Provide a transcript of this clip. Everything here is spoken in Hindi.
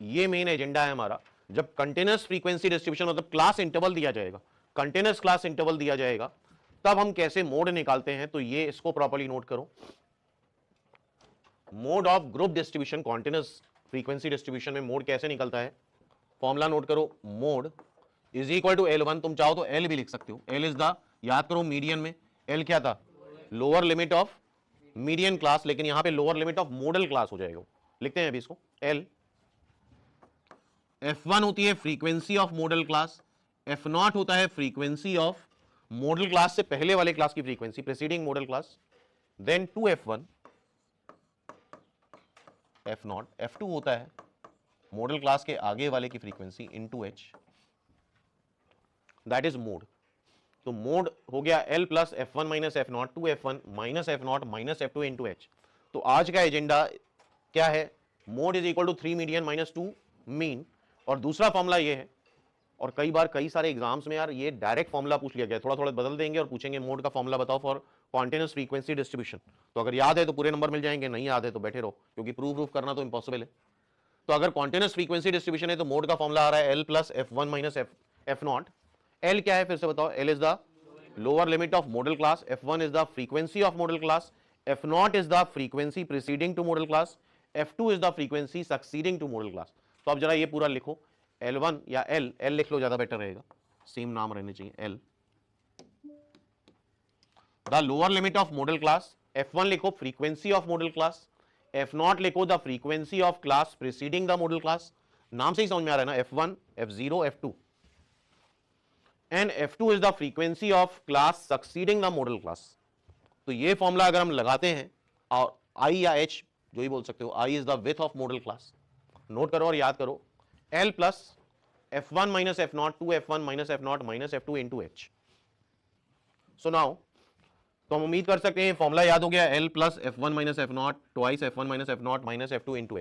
ये मेन एजेंडा है हमारा। जब कंटिन्यूअस फ्रीक्वेंसी डिस्ट्रीब्यूशन मतलब क्लास इंटरवल दिया जाएगा, कंटिन्यूअस क्लास इंटरवल दिया जाएगा, तब हम कैसे मोड निकालते हैं। तो ये इसको प्रॉपर्ली नोट करो, mode of group distribution continuous frequency distribution में मोड कैसे निकलता है। फॉर्मूला नोट करो, mode is equal to L1, तुम चाहो तो L भी लिख सकते हो, L इज द, याद करो मीडियन में L क्या था, lower limit of median class, लेकिन यहां पे lower limit of model class हो जाएगा। लिखते हैं अभी इसको, L F1 होती है frequency of model class, F0 होता है फ्रीक्वेंसी ऑफ मॉडल क्लास से पहले वाले क्लास की frequency, preceding model class, then 2F1 F0, F2 होता है मॉडल क्लास के आगे वाले की frequency into H, that is mode. तो मोड हो गया L plus F1 minus F0, 2F1 minus F0 minus F2 into H। तो आज का एजेंडा क्या है, mode is equal to 3 median minus 2 mean. और दूसरा फॉर्मूला ये है, और कई बार कई सारे एग्जाम्स में यार ये डायरेक्ट फॉर्मूला पूछ लिया गया, थोड़ा थोड़ा बदल देंगे और पूछेंगे मोड का फॉर्मूला बताओ फॉर कॉन्टिन्यूअस फ्रीक्वेंसी डिस्ट्रीब्यूशन। तो अगर याद है तो पूरे नंबर मिल जाएंगे, नहीं याद है तो बैठे रहो, क्योंकि प्रूफ करना तो इंपॉसिबल है। तो अगर कॉन्टिन्यूअस फ्रीक्वेंसी डिस्ट्रीब्यूशन है तो मोड का फॉर्मूला आ रहा है L plus F1 minus F0। L क्या है फिर से बताओ, L is the lower limit of model class, F1 is the frequency of model class, F0 is the frequency preceding to model class, F2 is the frequency succeeding to model class. तो अब जरा ये पूरा लिखो, L1 या L लिख लो, ज्यादा बेटर रहेगा, सेम नाम रहने चाहिए। L the lower limit of model class, F1 लिखो frequency of model class, F0 लिखो the frequency of class preceding the model class. नाम से ही समझ में आ रहा है ना, F1 F0 F2, and F2 is the frequency of class succeeding the model class. तो ये फॉर्मूला अगर हम लगाते हैं, और I या H जो ही बोल सकते हो, I is the width of model class, note करो और याद करो, L plus F1 minus F0, 2F1 minus F0 minus F2 into H। So now तो हम उम्मीद कर सकते हैं फॉर्मूला याद हो गया, L plus F1 minus F0 twice F1 minus F0 minus F2 into H।